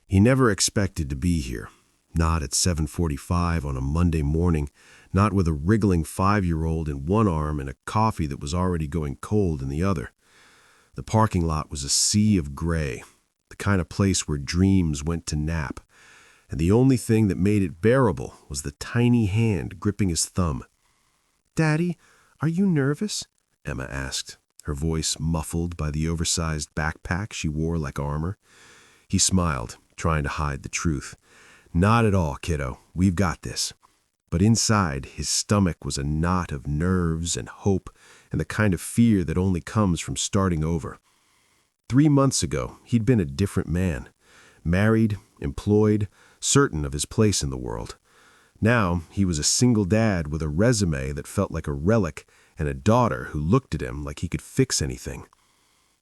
He never expected to be here. Not at 7:45 on a Monday morning, not with a wriggling 5-year-old in one arm and a coffee that was already going cold in the other. The parking lot was a sea of gray, the kind of place where dreams went to nap, and the only thing that made it bearable was the tiny hand gripping his thumb. "Daddy, are you nervous?" Emma asked, her voice muffled by the oversized backpack she wore like armor. He smiled, trying to hide the truth. "Not at all, kiddo. We've got this." But inside, his stomach was a knot of nerves and hope and the kind of fear that only comes from starting over. 3 months ago, he'd been a different man. Married, employed, certain of his place in the world. Now, he was a single dad with a resume that felt like a relic and a daughter who looked at him like he could fix anything.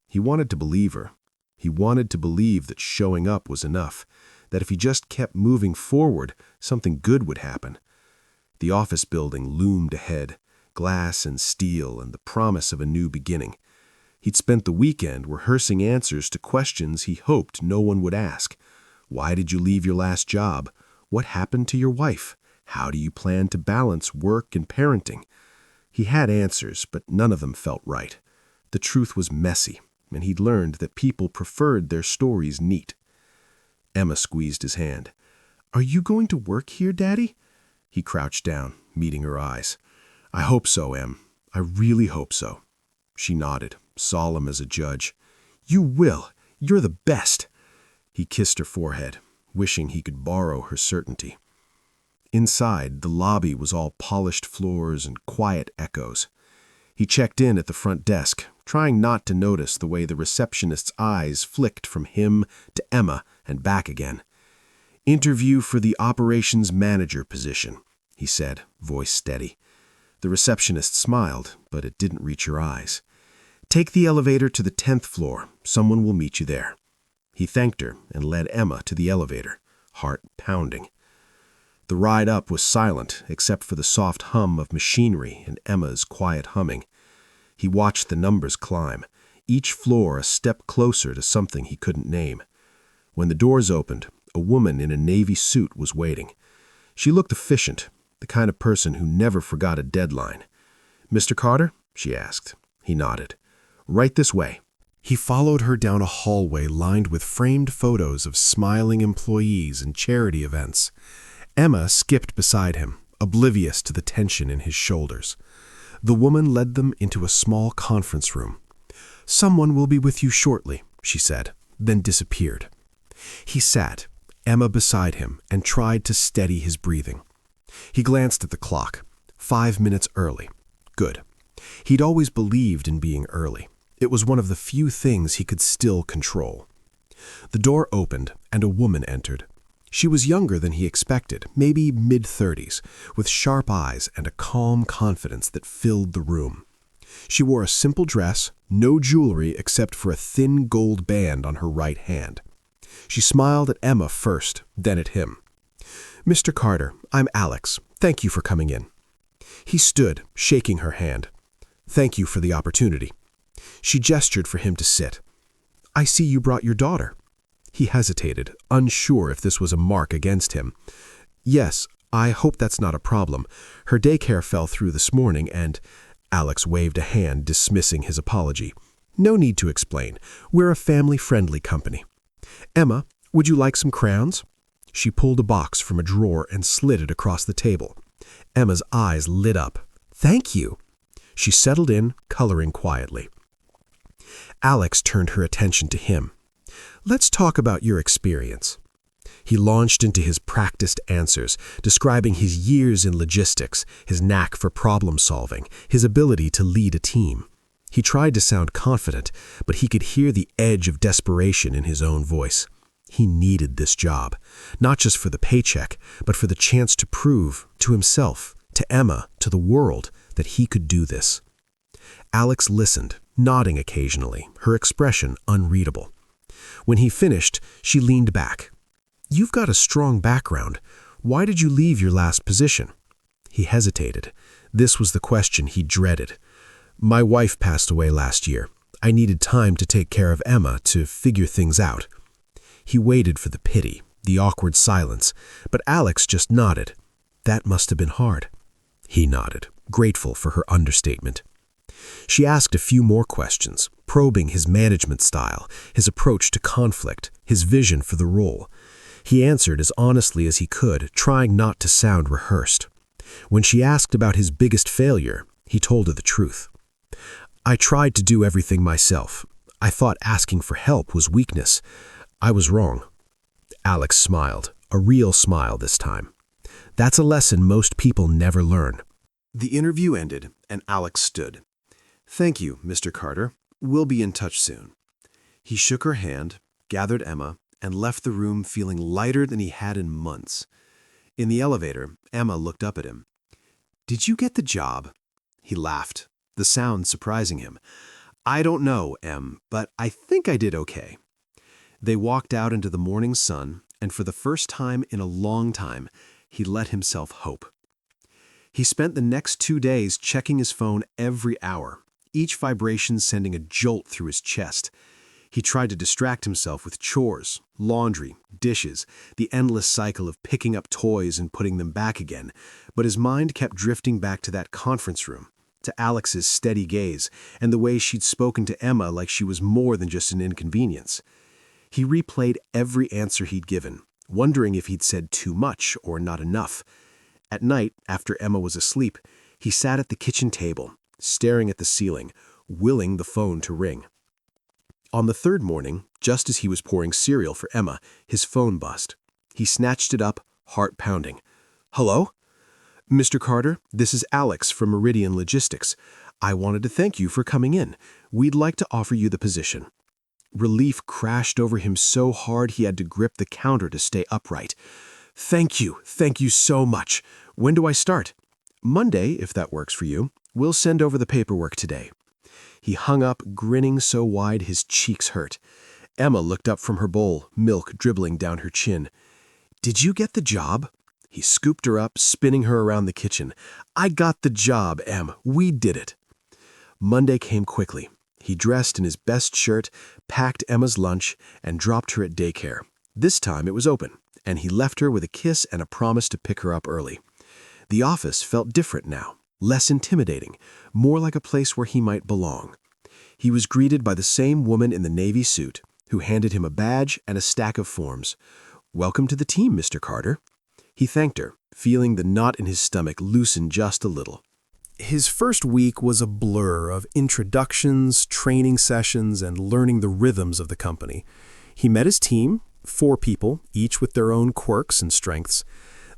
He wanted to believe her. He wanted to believe that showing up was enough, that if he just kept moving forward, something good would happen. The office building loomed ahead, glass and steel and the promise of a new beginning. He'd spent the weekend rehearsing answers to questions he hoped no one would ask. Why did you leave your last job? What happened to your wife? How do you plan to balance work and parenting? He had answers, but none of them felt right. The truth was messy, and he'd learned that people preferred their stories neat. Emma squeezed his hand. "Are you going to work here, Daddy?" He crouched down, meeting her eyes. "I hope so, Em. I really hope so." She nodded, solemn as a judge. "You will. You're the best." He kissed her forehead, wishing he could borrow her certainty. Inside, the lobby was all polished floors and quiet echoes. He checked in at the front desk, trying not to notice the way the receptionist's eyes flicked from him to Emma and back again. "Interview for the operations manager position," he said, voice steady. The receptionist smiled, but it didn't reach her eyes. "Take the elevator to the 10th floor. Someone will meet you there." He thanked her and led Emma to the elevator, heart pounding. The ride up was silent, except for the soft hum of machinery and Emma's quiet humming. He watched the numbers climb, each floor a step closer to something he couldn't name. When the doors opened, a woman in a navy suit was waiting. She looked efficient, the kind of person who never forgot a deadline. "Mr. Carter?" she asked. He nodded. "Right this way." He followed her down a hallway lined with framed photos of smiling employees and charity events. Emma skipped beside him, oblivious to the tension in his shoulders. The woman led them into a small conference room. "Someone will be with you shortly," she said, then disappeared. He sat, Emma beside him, and tried to steady his breathing. He glanced at the clock. 5 minutes early. Good. He'd always believed in being early. It was one of the few things he could still control. The door opened, and a woman entered. She was younger than he expected, maybe mid-30s, with sharp eyes and a calm confidence that filled the room. She wore a simple dress, no jewelry except for a thin gold band on her right hand. She smiled at Emma first, then at him. "Mr. Carter, I'm Alex. Thank you for coming in." He stood, shaking her hand. "Thank you for the opportunity." She gestured for him to sit. "I see you brought your daughter." He hesitated, unsure if this was a mark against him. "Yes, I hope that's not a problem. Her daycare fell through this morning and—" Alex waved a hand, dismissing his apology. "No need to explain. We're a family-friendly company. Emma, would you like some crayons?" She pulled a box from a drawer and slid it across the table. Emma's eyes lit up. "Thank you." She settled in, coloring quietly. Alex turned her attention to him. "Let's talk about your experience." He launched into his practiced answers, describing his years in logistics, his knack for problem-solving, his ability to lead a team. He tried to sound confident, but he could hear the edge of desperation in his own voice. He needed this job, not just for the paycheck, but for the chance to prove, to himself, to Emma, to the world, that he could do this. Alex listened, nodding occasionally, her expression unreadable. When he finished, she leaned back. "You've got a strong background. Why did you leave your last position?" He hesitated. This was the question he dreaded. "My wife passed away last year. I needed time to take care of Emma, to figure things out." He waited for the pity, the awkward silence, but Alex just nodded. That must have been hard. He nodded, grateful for her understatement. She asked a few more questions, probing his management style, his approach to conflict, his vision for the role. He answered as honestly as he could, trying not to sound rehearsed. When she asked about his biggest failure, he told her the truth. I tried to do everything myself. I thought asking for help was weakness. I was wrong. Alex smiled, a real smile this time. That's a lesson most people never learn. The interview ended, and Alex stood. Thank you, Mr. Carter. We'll be in touch soon. He shook her hand, gathered Emma, and left the room feeling lighter than he had in months. In the elevator, Emma looked up at him. Did you get the job? He laughed, the sound surprising him. I don't know, Em, but I think I did okay. They walked out into the morning sun, and for the first time in a long time, he let himself hope. He spent the next 2 days checking his phone every hour, each vibration sending a jolt through his chest. He tried to distract himself with chores, laundry, dishes, the endless cycle of picking up toys and putting them back again, but his mind kept drifting back to that conference room, to Alex's steady gaze, and the way she'd spoken to Emma like she was more than just an inconvenience. He replayed every answer he'd given, wondering if he'd said too much or not enough. At night, after Emma was asleep, he sat at the kitchen table, staring at the ceiling, willing the phone to ring. On the third morning, just as he was pouring cereal for Emma, his phone buzzed. He snatched it up, heart pounding. Hello? Mr. Carter, this is Alex from Meridian Logistics. I wanted to thank you for coming in. We'd like to offer you the position. Relief crashed over him so hard he had to grip the counter to stay upright. Thank you so much. When do I start? Monday, if that works for you. We'll send over the paperwork today. He hung up, grinning so wide his cheeks hurt. Emma looked up from her bowl, milk dribbling down her chin. Did you get the job? He scooped her up, spinning her around the kitchen. I got the job, Em. We did it. Monday came quickly. He dressed in his best shirt, packed Emma's lunch, and dropped her at daycare. This time it was open, and he left her with a kiss and a promise to pick her up early. The office felt different now, less intimidating, more like a place where he might belong. He was greeted by the same woman in the navy suit, who handed him a badge and a stack of forms. Welcome to the team, Mr. Carter. He thanked her, feeling the knot in his stomach loosen just a little. His first week was a blur of introductions, training sessions, and learning the rhythms of the company. He met his team, 4 people, each with their own quirks and strengths.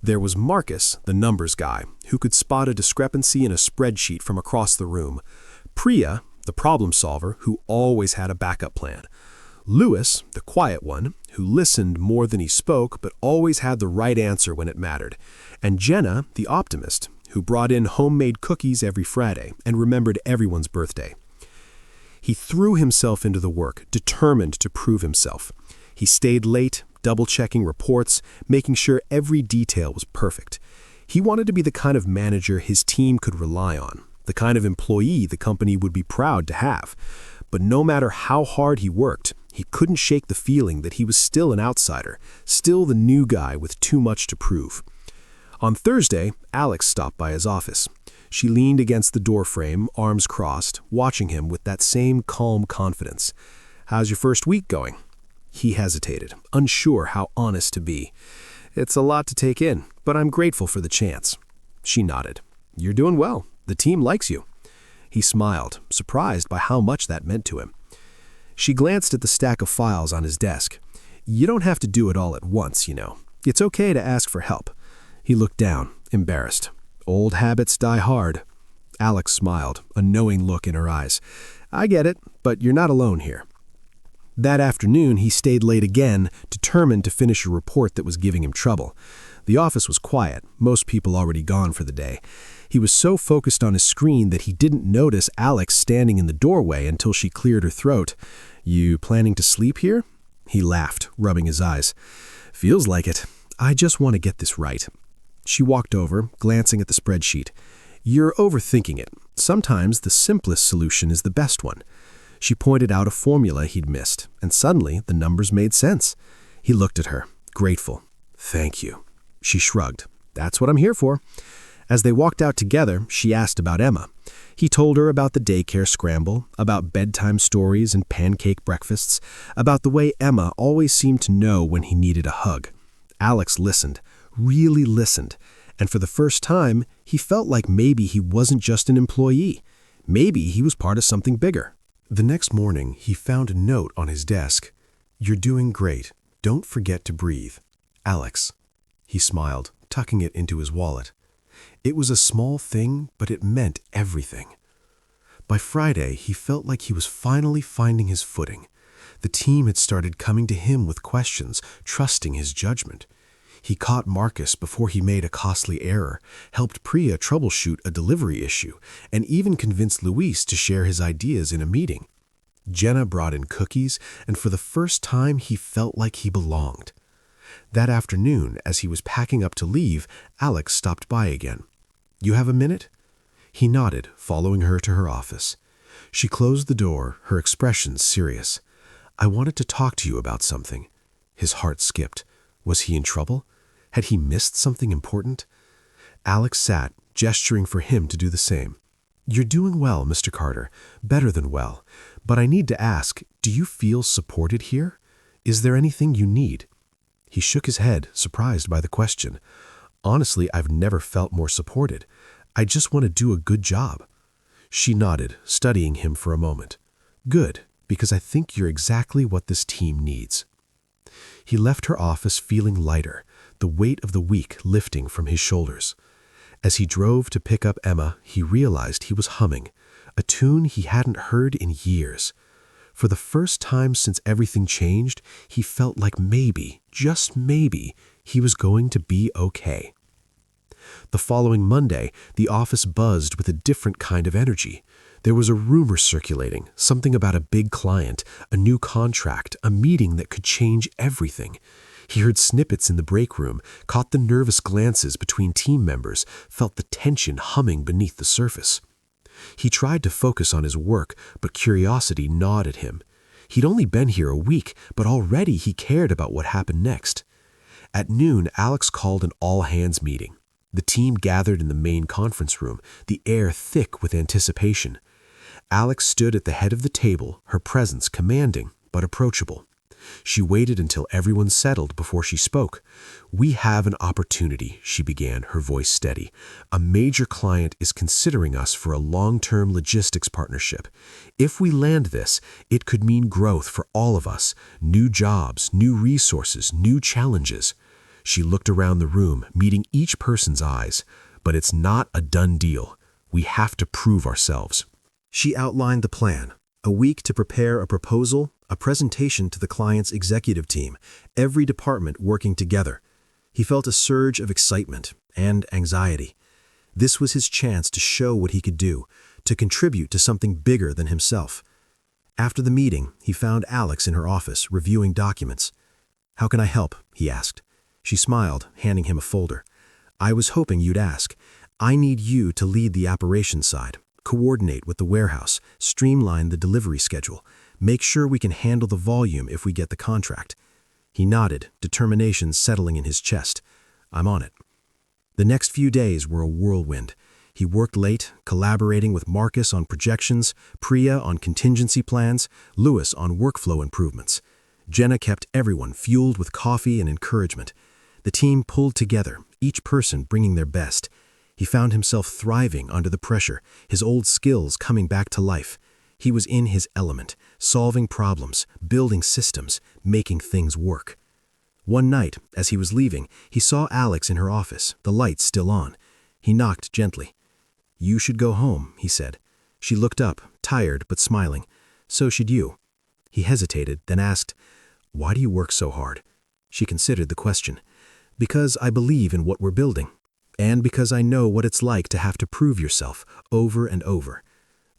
There was Marcus, the numbers guy, who could spot a discrepancy in a spreadsheet from across the room. Priya, the problem solver, who always had a backup plan. Louis, the quiet one, who listened more than he spoke but always had the right answer when it mattered. And Jenna, the optimist, who brought in homemade cookies every Friday and remembered everyone's birthday. He threw himself into the work, determined to prove himself. He stayed late, double-checking reports, making sure every detail was perfect. He wanted to be the kind of manager his team could rely on, the kind of employee the company would be proud to have. But no matter how hard he worked, he couldn't shake the feeling that he was still an outsider, still the new guy with too much to prove. On Thursday, Alex stopped by his office. She leaned against the doorframe, arms crossed, watching him with that same calm confidence. How's your first week going? He hesitated, unsure how honest to be. It's a lot to take in, but I'm grateful for the chance. She nodded. You're doing well. The team likes you. He smiled, surprised by how much that meant to him. She glanced at the stack of files on his desk. You don't have to do it all at once, you know. It's okay to ask for help. He looked down, embarrassed. Old habits die hard. Alex smiled, a knowing look in her eyes. I get it, but you're not alone here. That afternoon, he stayed late again, determined to finish a report that was giving him trouble. The office was quiet, most people already gone for the day. He was so focused on his screen that he didn't notice Alex standing in the doorway until she cleared her throat. You planning to sleep here? He laughed, rubbing his eyes. Feels like it. I just want to get this right. She walked over, glancing at the spreadsheet. You're overthinking it. Sometimes the simplest solution is the best one. She pointed out a formula he'd missed, and suddenly the numbers made sense. He looked at her, grateful. "Thank you." She shrugged. "That's what I'm here for." As they walked out together, she asked about Emma. He told her about the daycare scramble, about bedtime stories and pancake breakfasts, about the way Emma always seemed to know when he needed a hug. Alex listened, really listened, and for the first time, he felt like maybe he wasn't just an employee. Maybe he was part of something bigger. The next morning, he found a note on his desk. "You're doing great. Don't forget to breathe. Alex." He smiled, tucking it into his wallet. It was a small thing, but it meant everything. By Friday, he felt like he was finally finding his footing. The team had started coming to him with questions, trusting his judgment. He caught Marcus before he made a costly error, helped Priya troubleshoot a delivery issue, and even convinced Luis to share his ideas in a meeting. Jenna brought in cookies, and for the first time he felt like he belonged. That afternoon, as he was packing up to leave, Alex stopped by again. "You have a minute?" He nodded, following her to her office. She closed the door, her expression serious. "I wanted to talk to you about something." His heart skipped. Was he in trouble? Had he missed something important? Alex sat, gesturing for him to do the same. "You're doing well, Mr. Carter, better than well. But I need to ask, do you feel supported here? Is there anything you need?" He shook his head, surprised by the question. "Honestly, I've never felt more supported. I just want to do a good job." She nodded, studying him for a moment. "Good, because I think you're exactly what this team needs." He left her office feeling lighter, the weight of the week lifting from his shoulders. As he drove to pick up Emma, he realized he was humming, a tune he hadn't heard in years. For the first time since everything changed, he felt like maybe, just maybe, he was going to be okay. The following Monday, the office buzzed with a different kind of energy. There was a rumor circulating, something about a big client, a new contract, a meeting that could change everything. He heard snippets in the break room, caught the nervous glances between team members, felt the tension humming beneath the surface. He tried to focus on his work, but curiosity gnawed at him. He'd only been here a week, but already he cared about what happened next. At noon, Alex called an all-hands meeting. The team gathered in the main conference room, the air thick with anticipation. Alex stood at the head of the table, her presence commanding but approachable. She waited until everyone settled before she spoke. "We have an opportunity," she began, her voice steady. "A major client is considering us for a long-term logistics partnership. If we land this, it could mean growth for all of us, new jobs, new resources, new challenges." She looked around the room, meeting each person's eyes. "But it's not a done deal. We have to prove ourselves." She outlined the plan. A week to prepare a proposal, a presentation to the client's executive team, every department working together. He felt a surge of excitement and anxiety. This was his chance to show what he could do, to contribute to something bigger than himself. After the meeting, he found Alex in her office, reviewing documents. "How can I help?" he asked. She smiled, handing him a folder. "I was hoping you'd ask. I need you to lead the operations side. Coordinate with the warehouse, streamline the delivery schedule, make sure we can handle the volume if we get the contract." He nodded, determination settling in his chest. "I'm on it." The next few days were a whirlwind. He worked late, collaborating with Marcus on projections, Priya on contingency plans, Luis on workflow improvements. Jenna kept everyone fueled with coffee and encouragement. The team pulled together, each person bringing their best. He found himself thriving under the pressure, his old skills coming back to life. He was in his element, solving problems, building systems, making things work. One night, as he was leaving, he saw Alex in her office, the lights still on. He knocked gently. "You should go home," he said. She looked up, tired but smiling. "So should you." He hesitated, then asked, "Why do you work so hard?" She considered the question. "Because I believe in what we're building. And because I know what it's like to have to prove yourself over and over."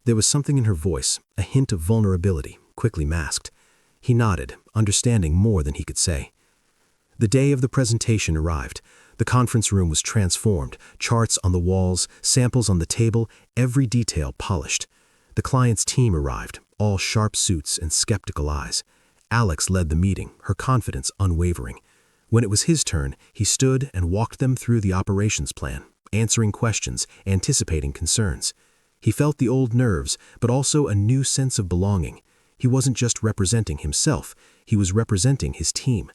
There was something in her voice, a hint of vulnerability, quickly masked. He nodded, understanding more than he could say. The day of the presentation arrived. The conference room was transformed, charts on the walls, samples on the table, every detail polished. The client's team arrived, all sharp suits and skeptical eyes. Alex led the meeting, her confidence unwavering. When it was his turn, he stood and walked them through the operations plan, answering questions, anticipating concerns. He felt the old nerves, but also a new sense of belonging. He wasn't just representing himself, he was representing his team.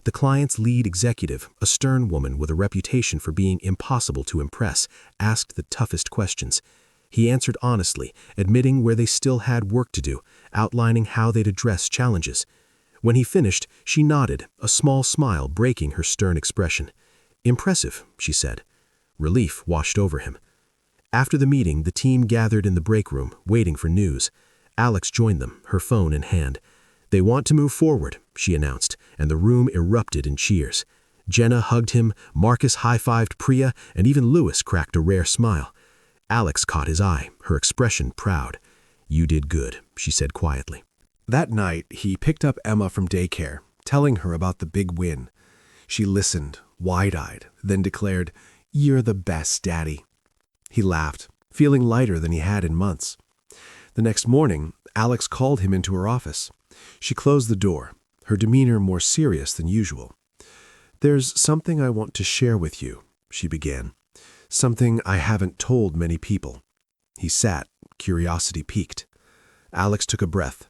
The client's lead executive, a stern woman with a reputation for being impossible to impress, asked the toughest questions. He answered honestly, admitting where they still had work to do, outlining how they'd address challenges. When he finished, she nodded, a small smile breaking her stern expression. "Impressive," she said. Relief washed over him. After the meeting, the team gathered in the break room, waiting for news. Alex joined them, her phone in hand. "They want to move forward," she announced, and the room erupted in cheers. Jenna hugged him, Marcus high-fived Priya, and even Lewis cracked a rare smile. Alex caught his eye, her expression proud. "You did good," she said quietly. That night, he picked up Emma from daycare, telling her about the big win. She listened, wide-eyed, then declared, "You're the best, Daddy." He laughed, feeling lighter than he had in months. The next morning, Alex called him into her office. She closed the door, her demeanor more serious than usual. "There's something I want to share with you," she began. "Something I haven't told many people." He sat, curiosity piqued. Alex took a breath.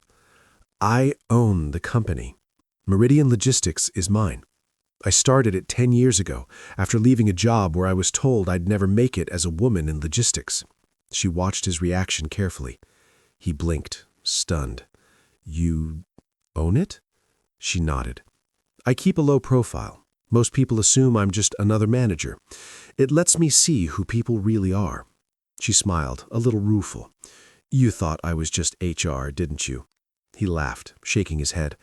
"I own the company. Meridian Logistics is mine. I started it 10 years ago, after leaving a job where I was told I'd never make it as a woman in logistics." She watched his reaction carefully. He blinked, stunned. "You own it?" She nodded. "I keep a low profile. Most people assume I'm just another manager. It lets me see who people really are." She smiled, a little rueful. "You thought I was just HR, didn't you?" He laughed, shaking his head.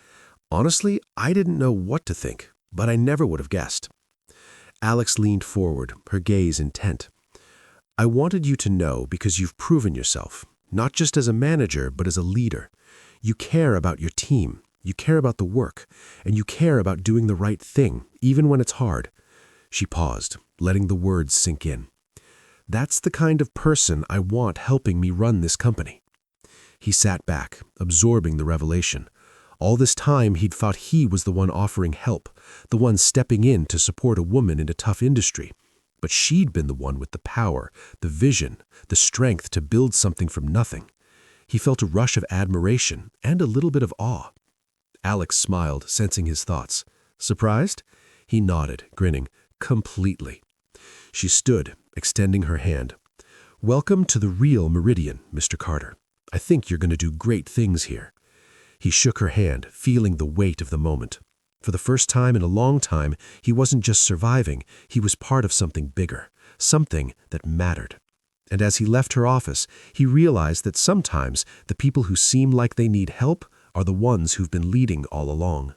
"Honestly, I didn't know what to think, but I never would have guessed." Alex leaned forward, her gaze intent. "I wanted you to know because you've proven yourself, not just as a manager, but as a leader. You care about your team, you care about the work, and you care about doing the right thing, even when it's hard." She paused, letting the words sink in. "That's the kind of person I want helping me run this company." He sat back, absorbing the revelation. All this time he'd thought he was the one offering help, the one stepping in to support a woman in a tough industry. But she'd been the one with the power, the vision, the strength to build something from nothing. He felt a rush of admiration and a little bit of awe. Alex smiled, sensing his thoughts. "Surprised?" He nodded, grinning. "Completely." She stood, extending her hand. "Welcome to the real Meridian, Mr. Carter. I think you're going to do great things here." He shook her hand, feeling the weight of the moment. For the first time in a long time, he wasn't just surviving, he was part of something bigger, something that mattered. And as he left her office, he realized that sometimes the people who seem like they need help are the ones who've been leading all along.